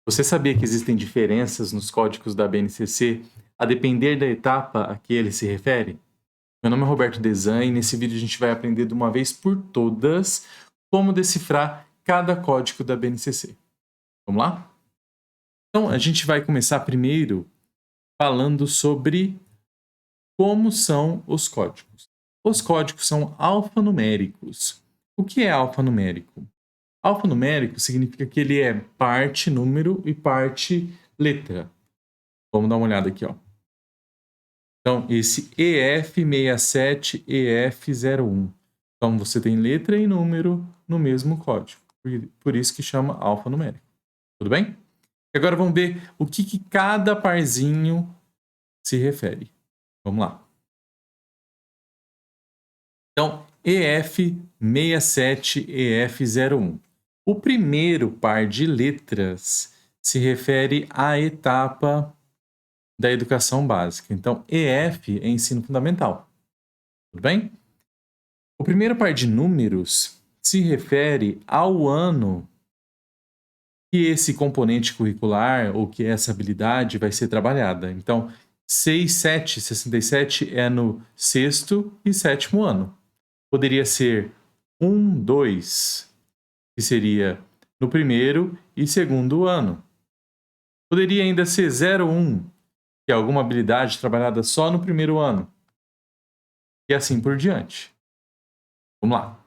Você sabia que existem diferenças nos códigos da BNCC a depender da etapa a que ele se refere? Meu nome é Roberto Desan e nesse vídeo a gente vai aprender de uma vez por todas como decifrar cada código da BNCC. Vamos lá? Então, a gente vai começar primeiro falando sobre como são os códigos. Os códigos são alfanuméricos. O que é alfanumérico? Alfanumérico significa que ele é parte número e parte letra. Vamos dar uma olhada aqui, ó. Então, esse EF67, EF01. Então, você tem letra e número no mesmo código. Por isso que chama alfanumérico. Tudo bem? Agora vamos ver o que cada parzinho se refere. Vamos lá. Então, EF67, EF01. O primeiro par de letras se refere à etapa da educação básica. Então, EF é ensino fundamental. Tudo bem? O primeiro par de números se refere ao ano que esse componente curricular ou que essa habilidade vai ser trabalhada. Então, 67 é no sexto e sétimo ano. Poderia ser 2, que seria no primeiro e segundo ano. Poderia ainda ser 1, que é alguma habilidade trabalhada só no primeiro ano. E assim por diante. Vamos lá.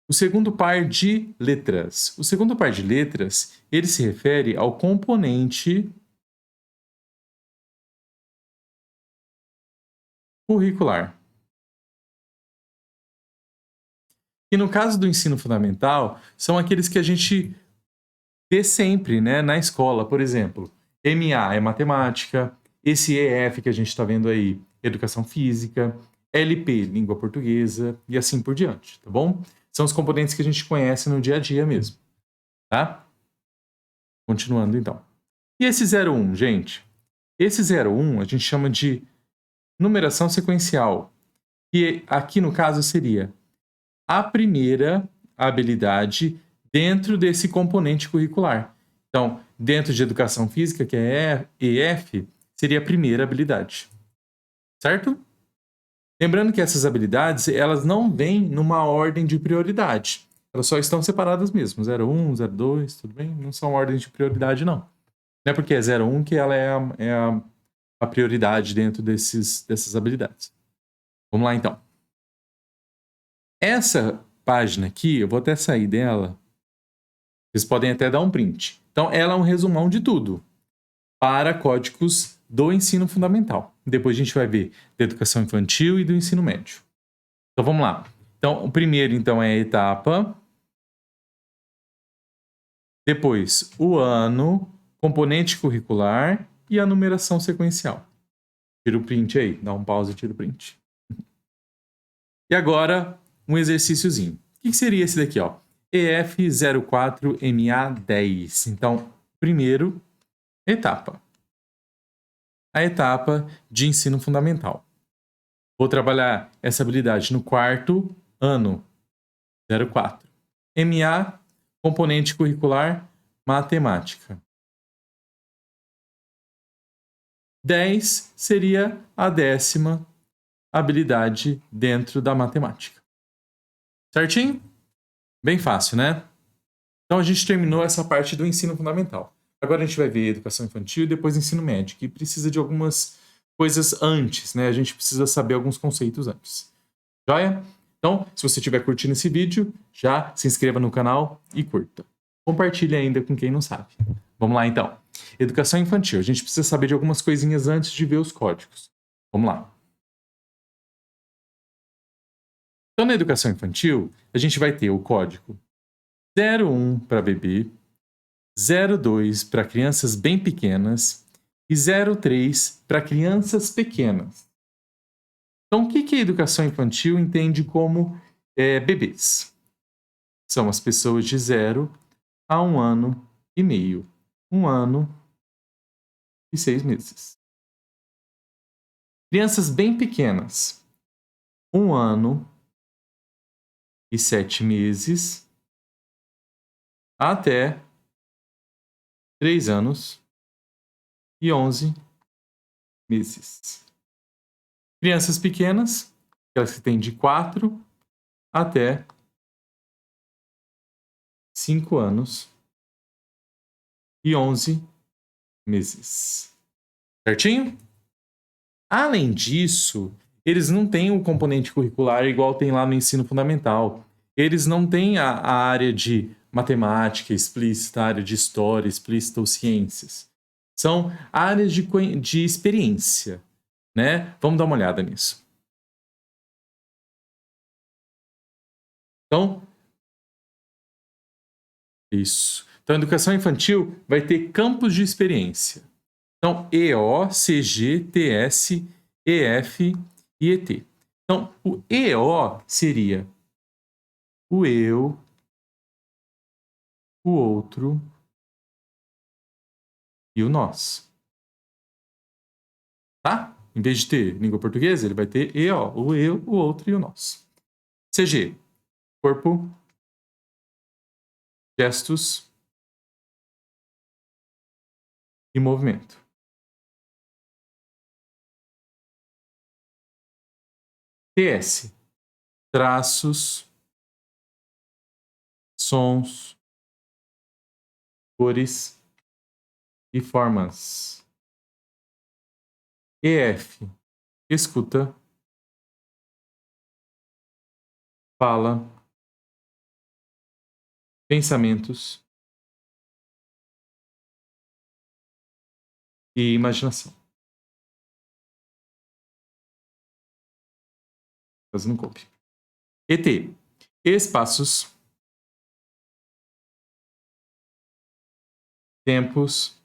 O segundo par de letras. O segundo par de letras, ele se refere ao componente curricular. E no caso do ensino fundamental, são aqueles que a gente vê sempre, né, na escola. Por exemplo, MA é matemática, esse EF que a gente está vendo aí, educação física, LP, língua portuguesa, e assim por diante, tá bom? São os componentes que a gente conhece no dia a dia mesmo, tá? Continuando então. E esse 01, gente? Esse 01 a gente chama de numeração sequencial, que aqui no caso seria a primeira habilidade dentro desse componente curricular. Então, dentro de educação física, que é EF, seria a primeira habilidade. Certo? Lembrando que essas habilidades, elas não vêm numa ordem de prioridade. Elas só estão separadas mesmo. 01, 02, tudo bem? Não são ordens de prioridade, não. Não é porque é 01 que ela é a prioridade dentro dessas habilidades. Vamos lá, então. Essa página aqui, eu vou até sair dela. Vocês podem até dar um print. Então, ela é um resumão de tudo para códigos do ensino fundamental. Depois a gente vai ver da educação infantil e do ensino médio. Então, vamos lá. Então, o primeiro, então, é a etapa. Depois, o ano, componente curricular e a numeração sequencial. Tira o print aí. Dá um pause e tira o print. E agora, um exercíciozinho. O que seria esse daqui, ó? EF04MA10. Então, primeiro, etapa. A etapa de ensino fundamental. Vou trabalhar essa habilidade no quarto ano, 04. MA, componente curricular, matemática. 10 seria a 10ª habilidade dentro da matemática. Certinho? Bem fácil, né? Então a gente terminou essa parte do ensino fundamental. Agora a gente vai ver educação infantil e depois ensino médio, que precisa de algumas coisas antes, né? A gente precisa saber alguns conceitos antes. Joia? Então, se você estiver curtindo esse vídeo, já se inscreva no canal e curta. Compartilhe ainda com quem não sabe. Vamos lá, então. Educação infantil. A gente precisa saber de algumas coisinhas antes de ver os códigos. Vamos lá. Então, na educação infantil, a gente vai ter o código 01 para bebê, 02 para crianças bem pequenas e 03 para crianças pequenas. Então, o que a educação infantil entende como bebês? São as pessoas de 0 a 1 ano e meio. 1 ano e 6 meses. Crianças bem pequenas. 1 ano e 7 meses até 3 anos e 11 meses. Crianças pequenas, aquelas que têm de 4 até 5 anos e 11 meses. Certinho? Além disso, eles não têm o componente curricular igual tem lá no ensino fundamental. Eles não têm a área de matemática explícita, a área de história explícita ou ciências. São áreas de experiência, né? Vamos dar uma olhada nisso. Então, isso. Então, a educação infantil vai ter campos de experiência. Então, EO, CG, TS, EF e ET. Então, o EO seria o eu, o outro e o nós. Tá? Em vez de ter língua portuguesa, ele vai ter EO, o eu, o outro e o nós. CG, corpo, gestos e movimento. TS, traços, sons, cores e formas. EF, escuta, fala, pensamentos e imaginação. Fazendo copy. ET, espaços, tempos,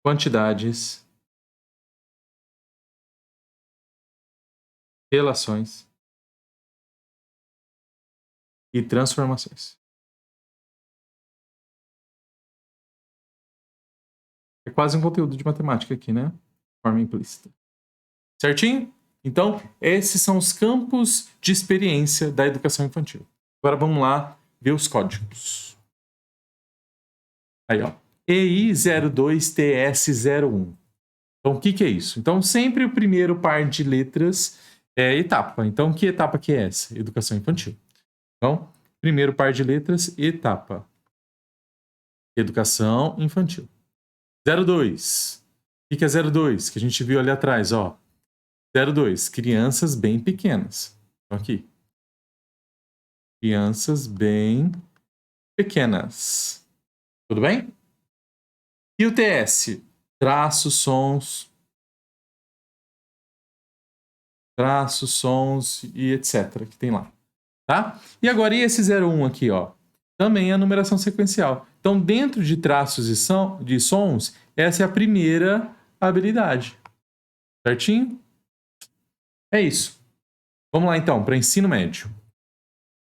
quantidades, relações e transformações. É quase um conteúdo de matemática aqui, né? De forma implícita. Certinho? Então, esses são os campos de experiência da educação infantil. Agora vamos lá ver os códigos. Aí, ó. EI02TS01. Então, o que é isso? Então, sempre o primeiro par de letras é etapa. Então, que etapa que é essa? Educação infantil. Então, primeiro par de letras, etapa. Educação infantil. 02. O que é 02? Que a gente viu ali atrás, ó. 02. Crianças bem pequenas. Então, aqui. Crianças bem pequenas. Tudo bem? E o TS? Traços, sons e etc. que tem lá. Tá? E agora, e esse 01 aqui, ó? Também é a numeração sequencial. Então, dentro de traços de sons, essa é a primeira habilidade. Certinho? É isso. Vamos lá, então, para ensino médio.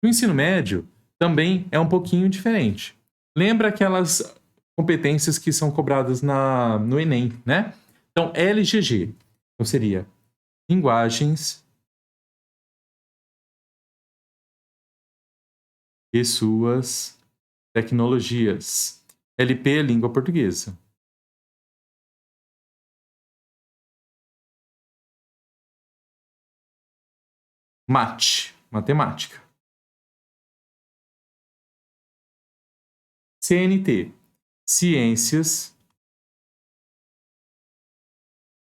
O ensino médio também é um pouquinho diferente. Lembra aquelas competências que são cobradas no Enem, né? Então, LGG. Então, seria linguagens e suas tecnologias. LP é língua portuguesa. MAT, matemática. CNT, ciências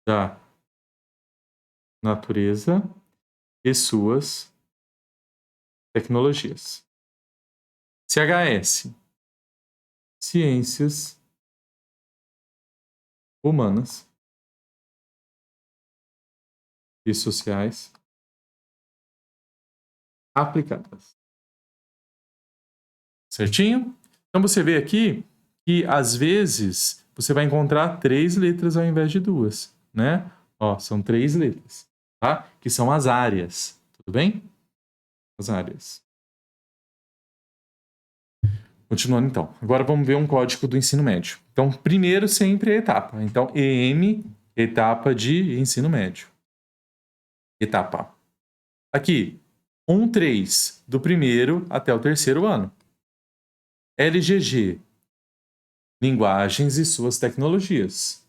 da natureza e suas tecnologias. CHS, ciências humanas e sociais aplicadas. Certinho? Então você vê aqui que às vezes você vai encontrar 3 letras ao invés de 2, né? Ó, são 3 letras, tá? Que são as áreas, tudo bem? As áreas. Continuando então. Agora vamos ver um código do ensino médio. Então, primeiro sempre é etapa. Então, EM, etapa de ensino médio. Etapa. Aqui, 1, 3, do primeiro até o terceiro ano. LGG, Linguagens e suas tecnologias.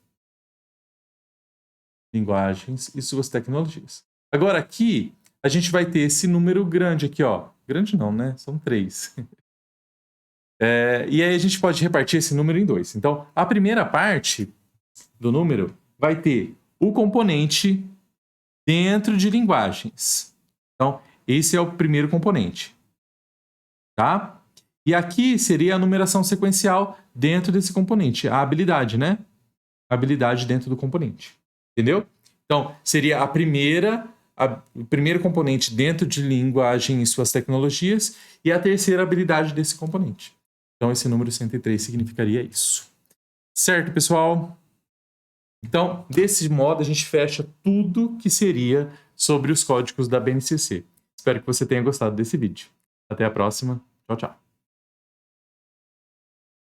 Linguagens e suas tecnologias. Agora aqui, a gente vai ter esse número grande aqui, ó. Grande não, né? São 3. E aí a gente pode repartir esse número em 2. Então, a primeira parte do número vai ter o componente dentro de linguagens. Então, esse é o primeiro componente. Tá? E aqui seria a numeração sequencial dentro desse componente. A habilidade, né? A habilidade dentro do componente. Entendeu? Então, seria o primeiro componente dentro de linguagem e suas tecnologias e a terceira habilidade desse componente. Então, esse número 103 significaria isso. Certo, pessoal? Então, desse modo, a gente fecha tudo que seria sobre os códigos da BNCC. Espero que você tenha gostado desse vídeo. Até a próxima. Tchau, tchau.